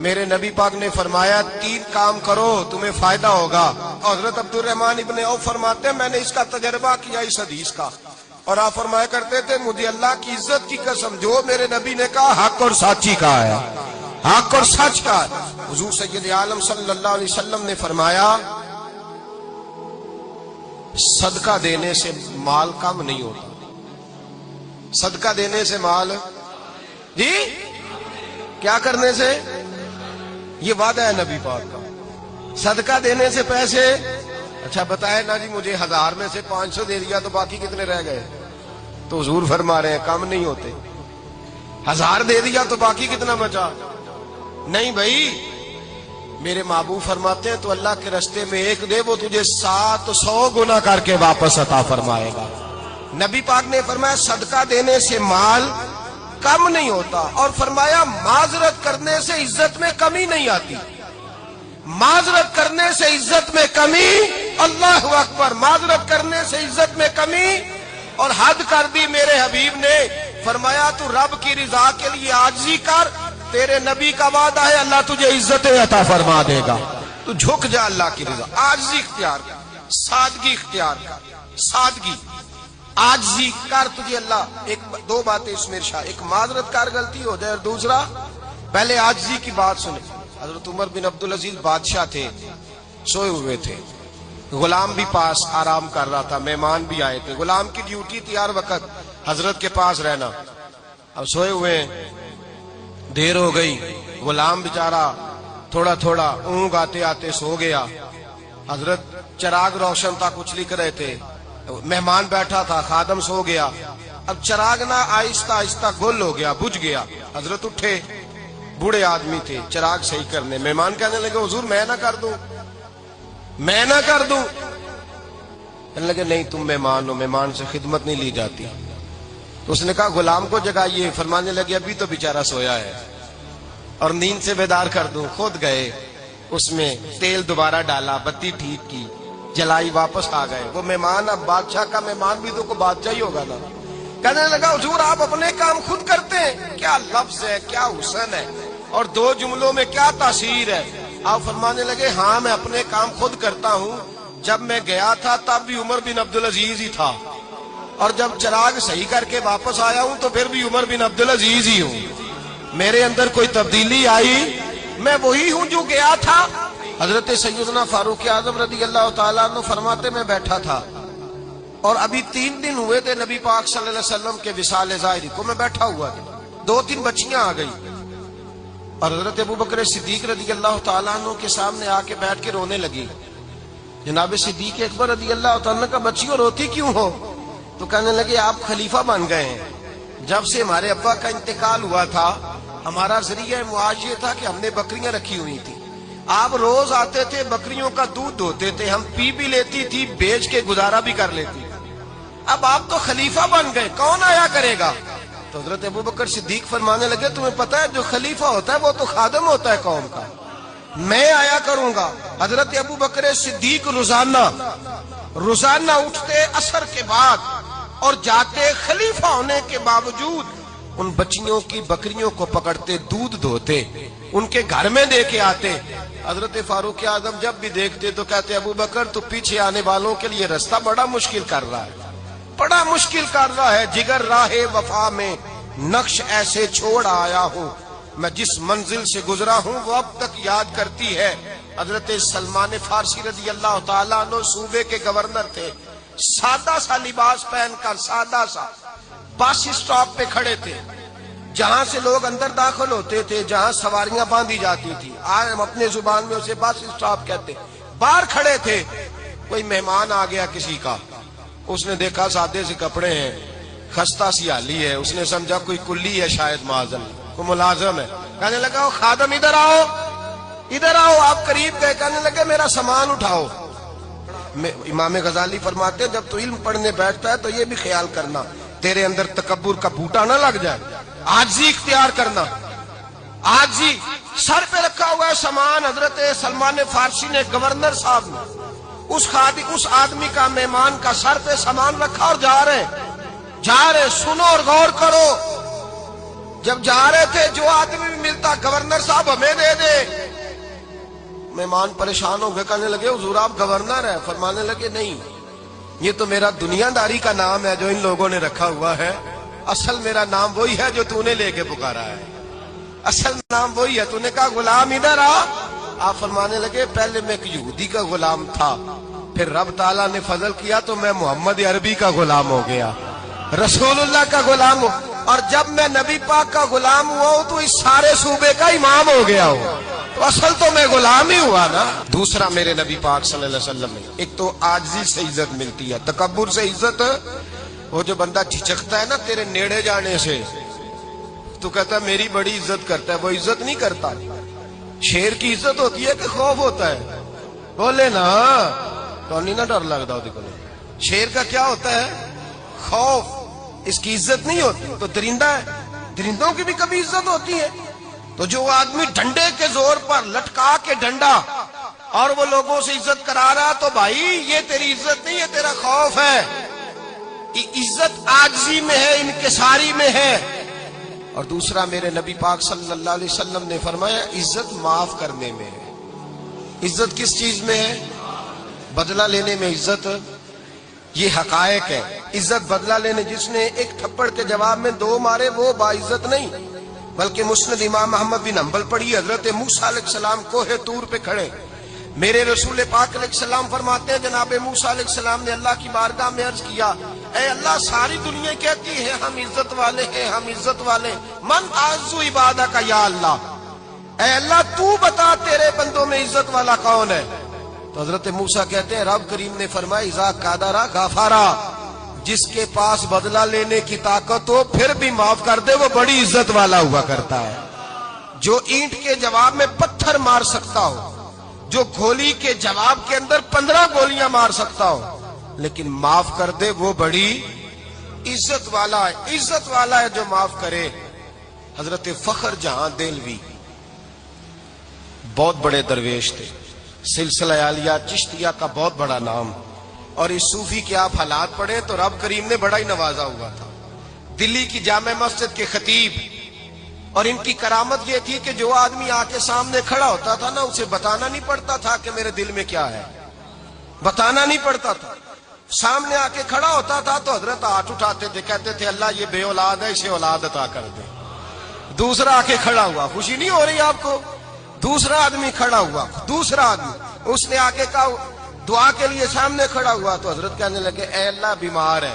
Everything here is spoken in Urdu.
میرے نبی پاک نے فرمایا 3 کام کرو تمہیں فائدہ ہوگا. حضرت عبدالرحمن ابن عوف فرماتے ہیں میں نے اس کا تجربہ کیا اس حدیث کا، اور آپ فرمایا کرتے تھے مجھے اللہ کی عزت کی قسم جو میرے نبی نے کہا حق اور سچی کہا ہے، حق اور سچ کا. حضور سید عالم صلی اللہ علیہ وسلم نے فرمایا صدقہ دینے سے مال کم نہیں ہوتا. صدقہ دینے سے مال جی کیا کرنے سے؟ یہ وعدہ ہے نبی پاک کا. صدقہ دینے سے پیسے اچھا بتائے نا جی مجھے 1000 میں سے 500 دے دیا تو باقی کتنے رہ گئے؟ تو حضور فرما رہے ہیں کم نہیں ہوتے. 1000 دے دیا تو باقی کتنا بچا؟ نہیں بھائی، میرے محبوب فرماتے ہیں تو اللہ کے رستے میں ایک دے وہ تجھے 700 گنا کر کے واپس عطا فرمائے گا. نبی پاک نے فرمایا صدقہ دینے سے مال کم نہیں ہوتا، اور فرمایا معذرت کرنے سے عزت میں کمی نہیں آتی. معذرت کرنے سے عزت میں کمی، اللہ اکبر، معذرت کرنے سے عزت میں کمی. اور حد کر دی میرے حبیب نے، فرمایا تو رب کی رضا کے لیے عاجزی کر، تیرے نبی کا وعدہ ہے اللہ تجھے عزت عطا فرما دے گا. تو جھک جا اللہ کی رضا، عاجزی اختیار کر، سادگی اختیار کر، سادگی عاجزی کر، تجھے اللہ ایک 2 باتیں اس میں ارشاد، ایک معذرت کر غلطی ہو جائے، اور دوسرا پہلے عاجزی کی بات سنیں. حضرت عمر بن عبدالعزیز بادشاہ تھے، سوئے ہوئے تھے، غلام بھی پاس آرام کر رہا تھا، مہمان بھی آئے تھے. غلام کی ڈیوٹی تھی ہر وقت حضرت کے پاس رہنا. اب سوئے ہوئے دیر ہو گئی، غلام بیچارہ تھوڑا تھوڑا اونگ آتے آتے سو گیا. حضرت چراغ روشن تھا کچھ لکھ رہے تھے، مہمان بیٹھا تھا، خادم سو گیا. اب چراغ نہ آہستہ آہستہ گل ہو گیا، بجھ گیا. حضرت اٹھے، بوڑھے آدمی تھے، چراغ صحیح کرنے. مہمان کہنے لگے حضور میں نہ کر دوں، میں نہ کر دوں. کہنے لگے نہیں تم مہمان ہو، مہمان سے خدمت نہیں لی جاتی. تو اس نے کہا غلام کو جگائیے. فرمانے لگے ابھی تو بیچارہ سویا ہے اور نیند سے بیدار کر دوں. خود گئے، اس میں تیل دوبارہ ڈالا، بتی ٹھیک کی، جلائی، واپس آ گئے. وہ مہمان اب بادشاہ کا مہمان بھی تو کو بادشاہ ہی ہوگا نا. کہنے لگا حضور آپ اپنے کام خود کرتے ہیں. کیا لفظ ہے، کیا حسن ہے، اور 2 جملوں میں کیا تاثیر ہے. آپ فرمانے لگے ہاں میں اپنے کام خود کرتا ہوں. جب میں گیا تھا تب بھی عمر بن عبدالعزیز ہی تھا، اور جب چراغ صحیح کر کے واپس آیا ہوں تو پھر بھی عمر بن عبدالعزیز ہی ہوں. میرے اندر کوئی تبدیلی آئی؟ میں وہی ہوں جو گیا تھا. حضرت سیدنا فاروق اعظم رضی اللہ تعالیٰ عنہ فرماتے میں بیٹھا تھا اور ابھی 3 دن ہوئے تھے نبی پاک صلی اللہ علیہ وسلم کے وصال ظاہری کو. میں بیٹھا ہوا تھا، 2-3 بچیاں آ گئی اور حضرت ابوبکر صدیق رضی اللہ تعالیٰ عنہ کے سامنے آ کے بیٹھ کے رونے لگی. جناب صدیق اکبر رضی اللہ تعالیٰ عنہ کا بچیوں روتی کیوں ہو؟ تو کہنے لگے آپ خلیفہ بن گئے ہیں. جب سے ہمارے ابا کا انتقال ہوا تھا ہمارا ذریعہ معاش یہ تھا کہ ہم نے بکریاں رکھی ہوئی تھی. آپ روز آتے تھے، بکریوں کا دودھ دھوتے تھے، ہم پی بھی لیتی تھی، بیچ کے گزارا بھی کر لیتی. اب آپ تو خلیفہ بن گئے، کون آیا کرے گا؟ تو حضرت ابوبکر صدیق فرمانے لگے تمہیں پتہ ہے جو خلیفہ ہوتا ہے وہ تو خادم ہوتا ہے قوم کا، میں آیا کروں گا. حضرت ابوبکر صدیق روزانہ اٹھتے عصر کے بعد اور جاتے، خلیفہ ہونے کے باوجود ان بچیوں کی بکریوں کو پکڑتے، دودھ دھوتے، ان کے گھر میں دے کے آتے. حضرت فاروق اعظم جب بھی دیکھتے تو کہتے ابوبکر تو پیچھے آنے والوں کے لیے راستہ بڑا مشکل کر رہا ہے، بڑا مشکل کر رہا ہے. جگر راہ وفا میں نقش ایسے چھوڑ آیا ہوں، میں جس منزل سے گزرا ہوں وہ اب تک یاد کرتی ہے. حضرت سلمان فارسی رضی اللہ تعالیٰ عنہ صوبے کے گورنر تھے، سادہ سا لباس پہن کر، سادہ سا، بس اسٹاپ پہ کھڑے تھے جہاں سے لوگ اندر داخل ہوتے تھے، جہاں سواریاں باندھی جاتی تھی. آج ہم اپنے زبان میں اسے بس اسٹاپ کہتے. باہر کھڑے تھے، کوئی مہمان آ گیا کسی کا، اس نے دیکھا سادے سے کپڑے ہیں، خستہ سی حالی ہے، اس نے سمجھا کوئی کلی ہے، شاید معذن کوئی ملازم ہے. کہنے لگا خادم ادھر آؤ، ادھر آؤ. آپ قریب گئے، کہنے لگے میرا سامان اٹھاؤ. امام غزالی فرماتے جب تو علم پڑھنے بیٹھتا ہے تو یہ بھی خیال کرنا تیرے اندر تکبر کا بوٹا نہ لگ جائے. عاجزی اختیار کرنا، عاجزی. سر پہ رکھا ہوا ہے سامان. حضرت سلمان فارسی نے، گورنر صاحب نے، اس آدمی کا، مہمان کا سر پہ سامان رکھا اور جا رہے. سنو اور غور کرو. جب جا رہے تھے جو آدمی بھی ملتا گورنر صاحب ہمیں دے دے. مہمان پریشان ہو گئے, کہنے لگے حضور آپ گورنر ہیں؟ فرمانے لگے نہیں, یہ تو میرا دنیا داری کا نام ہے جو ان لوگوں نے رکھا ہوا ہے. اصل میرا نام وہی ہے جو تو نے لے کے پکارا ہے. اصل نام وہی ہے. تو نے کہا غلام ادھر آ. آپ فرمانے لگے پہلے میں ایک یہودی کا غلام تھا, پھر رب تعالیٰ نے فضل کیا تو میں محمد عربی کا غلام ہو گیا, رسول اللہ کا غلام ہو, اور جب میں نبی پاک کا غلام ہوا ہوں تو اس سارے صوبے کا امام ہو گیا ہوں. تو اصل تو میں غلام ہی ہوا نا. دوسرا میرے نبی پاک صلی اللہ علیہ وسلم نے, ایک تو عاجزی سے عزت ملتی ہے, تکبر سے عزت. وہ جو بندہ جھجکتا ہے نا تیرے نیڑے جانے سے, تو کہتا ہے میری بڑی عزت کرتا ہے, وہ عزت نہیں کرتا. شیر کی عزت ہوتی ہے کہ خوف ہوتا ہے؟ بولے نا, تو نہیں نا ڈر لگتا ہوتی کو. شیر کا کیا ہوتا ہے؟ خوف. اس کی عزت نہیں ہوتی. تو درندہ ہے, درندوں کی بھی کبھی عزت ہوتی ہے. تو جو آدمی ڈنڈے کے زور پر لٹکا کے ڈنڈا اور وہ لوگوں سے عزت کرا رہا, تو بھائی یہ تیری عزت نہیں ہے, تیرا خوف ہے. عزت عاجزی میں ہے, انکساری میں ہے. اور دوسرا میرے نبی پاک صلی اللہ علیہ وسلم نے فرمایا عزت معاف کرنے میں ہے. عزت کس چیز میں ہے؟ بدلہ لینے میں عزت. یہ حقائق ہے. عزت بدلہ لینے, جس نے ایک تھپڑ کے جواب میں 2 مارے وہ باعزت نہیں, بلکہ مسند امام محمد بن حنبل پڑھی. حضرت موسیٰ علیہ السلام کوہ طور پہ کھڑے, میرے رسول پاک علیہ السلام فرماتے ہیں جناب موسیٰ علیہ السلام نے اللہ کی بارگاہ میں عرض کیا, اے اللہ ساری دنیا کہتی ہے ہم عزت والے ہیں, ہم عزت والے, من اعز عبادک یا اللہ, اے اللہ تو بتا تیرے بندوں میں عزت والا کون ہے؟ تو حضرت موسیٰ کہتے ہیں رب کریم نے فرمایا اذا قادرا غفارا, جس کے پاس بدلہ لینے کی طاقت ہو پھر بھی معاف کر دے وہ بڑی عزت والا ہوا کرتا ہے. جو اینٹ کے جواب میں پتھر مار سکتا ہو, جو گولی کے جواب کے اندر 15 گولیاں مار سکتا ہو, لیکن معاف کر دے وہ بڑی عزت والا ہے. عزت والا ہے جو معاف کرے. حضرت فخر جہاں دہلوی بہت بڑے درویش تھے, سلسلہ عالیہ چشتیہ کا بہت بڑا نام, اور اس صوفی کے آپ حالات پڑھیں تو رب کریم نے بڑا ہی نوازا ہوا تھا. دلی کی جامع مسجد کے خطیب, اور ان کی کرامت یہ تھی کہ جو آدمی آ کے سامنے کھڑا ہوتا تھا نا اسے بتانا نہیں پڑتا تھا کہ میرے دل میں کیا ہے, بتانا نہیں پڑتا تھا. سامنے آ کے کھڑا ہوتا تھا تو حضرت ہاتھ اٹھاتے تھے, کہتے تھے اللہ یہ بے اولاد ہے اسے اولاد عطا کر دے. دوسرا آ کے کھڑا ہوا, خوشی نہیں ہو رہی آپ کو؟ دوسرا آدمی کھڑا ہوا, دوسرا آدمی, اس نے آ کے کہا دعا کے لیے سامنے کھڑا ہوا, تو حضرت کہنے لگے اے اللہ بیمار ہے,